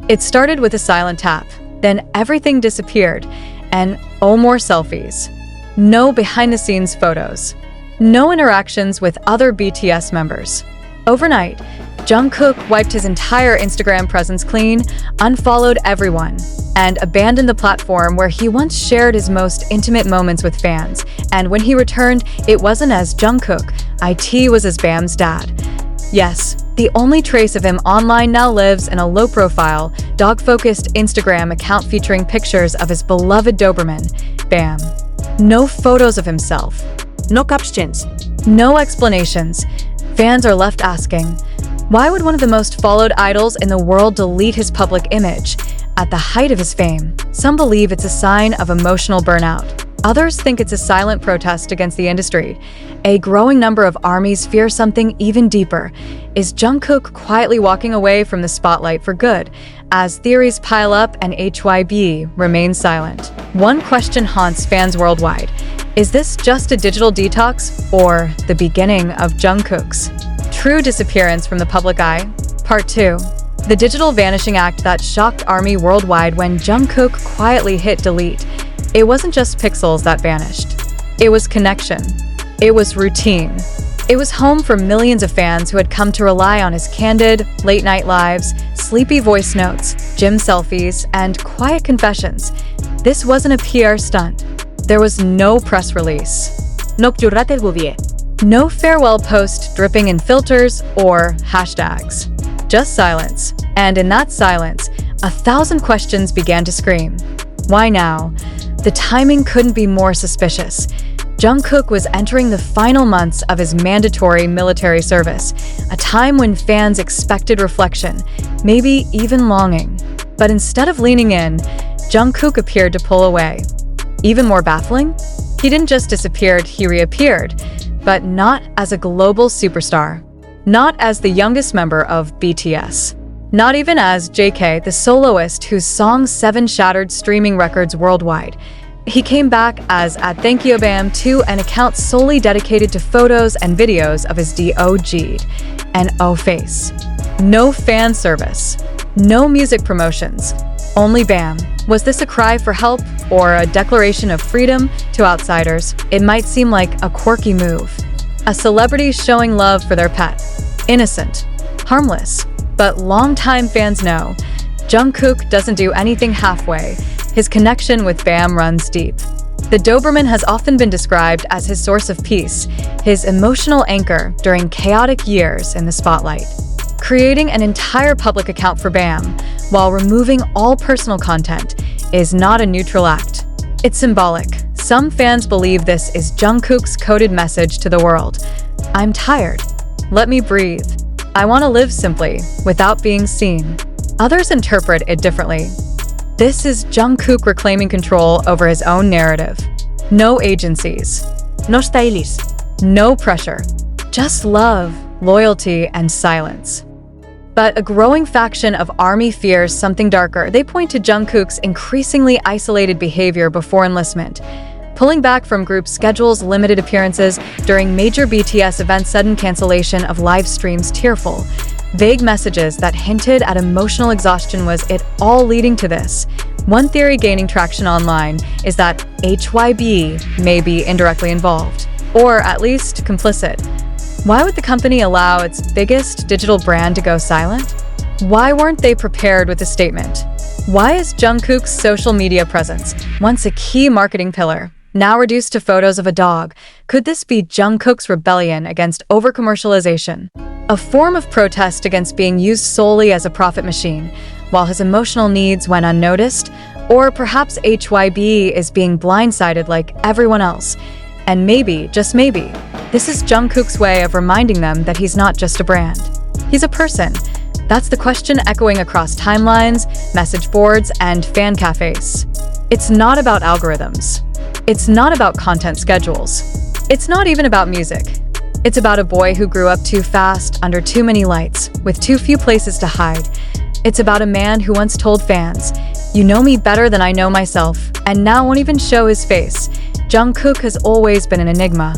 It started with a silent tap, then everything disappeared, and more selfies. No behind-the-scenes photos. No interactions with other BTS members. Overnight, Jungkook wiped his entire Instagram presence clean, unfollowed everyone, and abandoned the platform where he once shared his most intimate moments with fans. And when he returned, it wasn't as Jungkook, it was as Bam's dad. Yes, the only trace of him online now lives in a low-profile, dog-focused Instagram account featuring pictures of his beloved Doberman, Bam. No photos of himself. No captions. No explanations. Fans are left asking, why would one of the most followed idols in the world delete his public image? At the height of his fame, some believe it's a sign of emotional burnout. Others think it's a silent protest against the industry. A growing number of ARMYs fear something even deeper. Is Jungkook quietly walking away from the spotlight for good? As theories pile up and HYB remains silent, one question haunts fans worldwide. Is this just a digital detox or the beginning of Jungkook's true disappearance from the public eye? Part 2. The digital vanishing act that shocked ARMY worldwide when Jungkook quietly hit delete. It wasn't just pixels that vanished. It was connection. It was routine. It was home for millions of fans who had come to rely on his candid, late-night lives, sleepy voice notes, gym selfies, and quiet confessions. This wasn't a PR stunt. There was no press release. No farewell post dripping in filters or hashtags. Just silence. And in that silence, 1,000 questions began to scream. Why now? The timing couldn't be more suspicious. Jungkook was entering the final months of his mandatory military service, a time when fans expected reflection, maybe even longing. But instead of leaning in, Jungkook appeared to pull away. Even more baffling? He didn't just disappear, he reappeared, but not as a global superstar. Not as the youngest member of BTS. Not even as JK, the soloist whose song 7 shattered streaming records worldwide. He came back as @ThankYouBam to an account solely dedicated to photos and videos of his DOG and O-Face. No fan service. No music promotions. Only Bam. Was this a cry for help or a declaration of freedom to outsiders? It might seem like a quirky move. A celebrity showing love for their pet. Innocent. Harmless. But longtime fans know, Jungkook doesn't do anything halfway. His connection with Bam runs deep. The Doberman has often been described as his source of peace, his emotional anchor during chaotic years in the spotlight. Creating an entire public account for Bam, while removing all personal content, is not a neutral act. It's symbolic. Some fans believe this is Jungkook's coded message to the world. I'm tired. Let me breathe. I want to live simply, without being seen. Others interpret it differently. This is Jungkook reclaiming control over his own narrative. No agencies. No stylists. No pressure. Just love, loyalty, and silence. But a growing faction of ARMY fears something darker. They point to Jungkook's increasingly isolated behavior before enlistment. Pulling back from group schedules, limited appearances during major BTS events, sudden cancellation of live streams, tearful. Vague messages that hinted at emotional exhaustion. Was it all leading to this? One theory gaining traction online is that HYB may be indirectly involved, or at least complicit. Why would the company allow its biggest digital brand to go silent? Why weren't they prepared with a statement? Why is Jungkook's social media presence, once a key marketing pillar, now reduced to photos of a dog? Could this be Jungkook's rebellion against over-commercialization? A form of protest against being used solely as a profit machine, while his emotional needs went unnoticed? Or perhaps HYB is being blindsided like everyone else? And maybe, just maybe, this is Jungkook's way of reminding them that he's not just a brand. He's a person. That's the question echoing across timelines, message boards, and fan cafes. It's not about algorithms. It's not about content schedules. It's not even about music. It's about a boy who grew up too fast, under too many lights, with too few places to hide. It's about a man who once told fans, "You know me better than I know myself," and now won't even show his face. Jungkook has always been an enigma.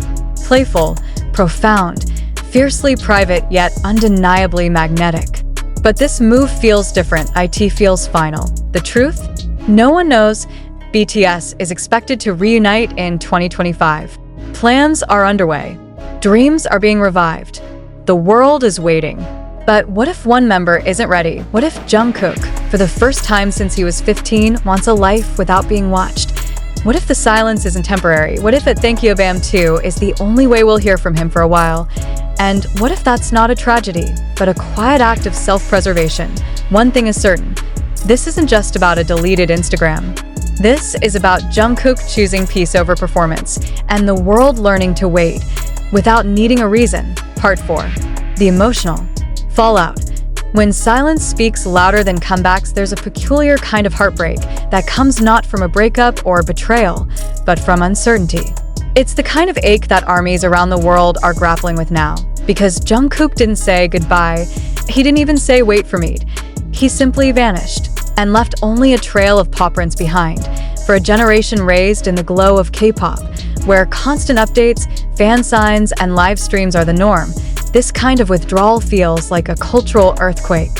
Playful, profound, fiercely private, yet undeniably magnetic. But this move feels different. IT feels final. The truth? No one knows. BTS is expected to reunite in 2025. Plans are underway. Dreams are being revived. The world is waiting. But what if one member isn't ready? What if Jungkook, for the first time since he was 15, wants a life without being watched? What if the silence isn't temporary? What if at Thank You Bam 2 is the only way we'll hear from him for a while? And what if that's not a tragedy, but a quiet act of self-preservation? One thing is certain. This isn't just about a deleted Instagram. This is about Jungkook choosing peace over performance, and the world learning to wait without needing a reason. Part 4. The emotional fallout. When silence speaks louder than comebacks, there's a peculiar kind of heartbreak that comes not from a breakup or betrayal, but from uncertainty. It's the kind of ache that armies around the world are grappling with now. Because Jungkook didn't say goodbye, he didn't even say wait for me. He simply vanished and left only a trail of pop prints behind. For a generation raised in the glow of K-pop, where constant updates, fan signs, and live streams are the norm, this kind of withdrawal feels like a cultural earthquake.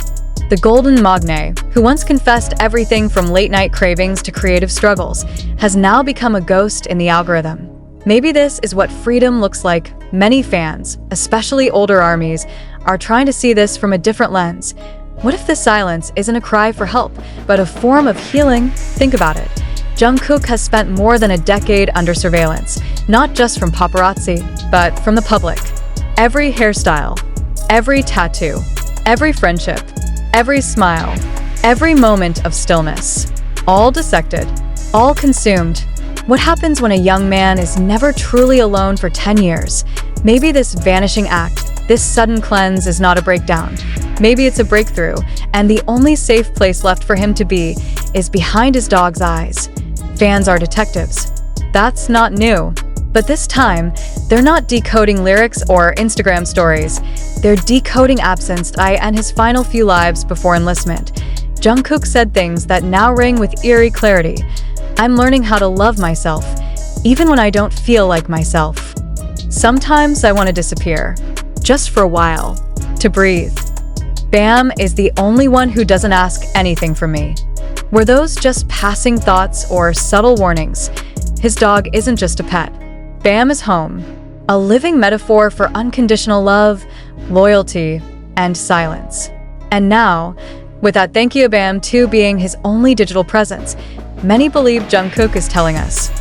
The Golden Magne, who once confessed everything from late-night cravings to creative struggles, has now become a ghost in the algorithm. Maybe this is what freedom looks like. Many fans, especially older armies, are trying to see this from a different lens. What if this silence isn't a cry for help, but a form of healing? Think about it. Jungkook has spent more than a decade under surveillance, not just from paparazzi, but from the public. Every hairstyle, every tattoo, every friendship, every smile, every moment of stillness, all dissected, all consumed. What happens when a young man is never truly alone for 10 years? Maybe this vanishing act, this sudden cleanse is not a breakdown. Maybe it's a breakthrough, and the only safe place left for him to be is behind his dog's eyes. Fans are detectives. That's not new. But this time, they're not decoding lyrics or Instagram stories. They're decoding absence and his final few lives before enlistment. Jungkook said things that now ring with eerie clarity. I'm learning how to love myself, even when I don't feel like myself. Sometimes I want to disappear, just for a while, to breathe. Bam is the only one who doesn't ask anything from me. Were those just passing thoughts or subtle warnings? His dog isn't just a pet. Bam is home, a living metaphor for unconditional love, loyalty, and silence. And now, with that Thank You Bam 2 being his only digital presence, many believe Jungkook is telling us,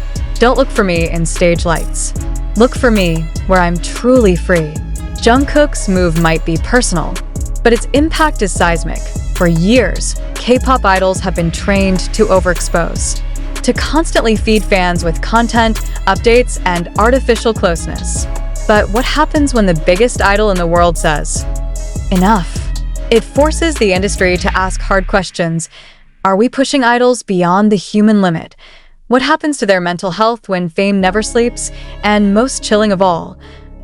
don't look for me in stage lights. Look for me where I'm truly free. Jungkook's move might be personal, but its impact is seismic. For years, K-pop idols have been trained to overexpose, to constantly feed fans with content, updates, and artificial closeness. But what happens when the biggest idol in the world says, enough? It forces the industry to ask hard questions. Are we pushing idols beyond the human limit? What happens to their mental health when fame never sleeps? And most chilling of all,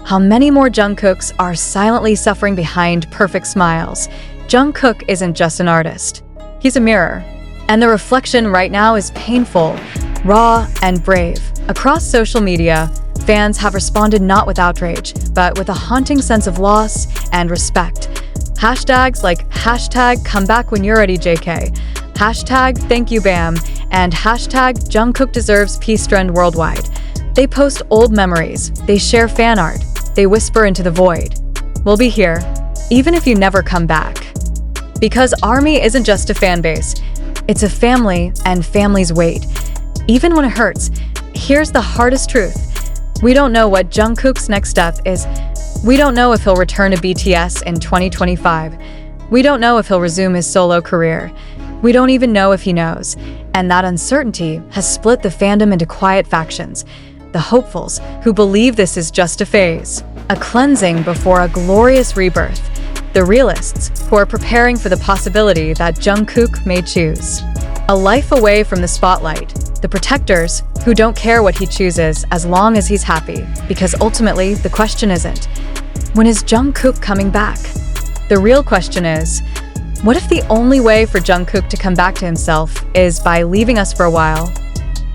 how many more Jungkooks are silently suffering behind perfect smiles? Jungkook isn't just an artist. He's a mirror. And the reflection right now is painful, raw, and brave. Across social media, fans have responded not with outrage, but with a haunting sense of loss and respect. Hashtags like hashtag come back when you're ready JK, hashtag thank you Bam, and hashtag Jungkook deserves peace trend worldwide. They post old memories, they share fan art, they whisper into the void. We'll be here, even if you never come back. Because ARMY isn't just a fan base, it's a family, and families wait. Even when it hurts, here's the hardest truth. We don't know what Jungkook's next step is. We don't know if he'll return to BTS in 2025. We don't know if he'll resume his solo career. We don't even know if he knows. And that uncertainty has split the fandom into quiet factions. The hopefuls, who believe this is just a phase, a cleansing before a glorious rebirth. The realists, who are preparing for the possibility that Jungkook may choose a life away from the spotlight. The protectors, who don't care what he chooses as long as he's happy, because ultimately the question isn't, when is Jungkook coming back? The real question is, what if the only way for Jungkook to come back to himself is by leaving us for a while?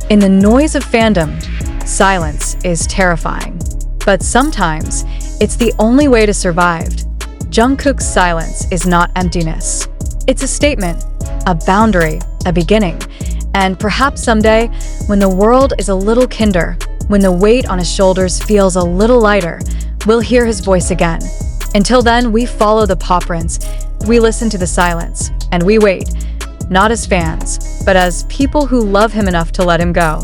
In the noise of fandom, silence is terrifying. But sometimes, it's the only way to survive. Jungkook's silence is not emptiness. It's a statement, a boundary, a beginning. And perhaps someday, when the world is a little kinder, when the weight on his shoulders feels a little lighter, we'll hear his voice again. Until then, we follow the paw prints, we listen to the silence, and we wait, not as fans, but as people who love him enough to let him go.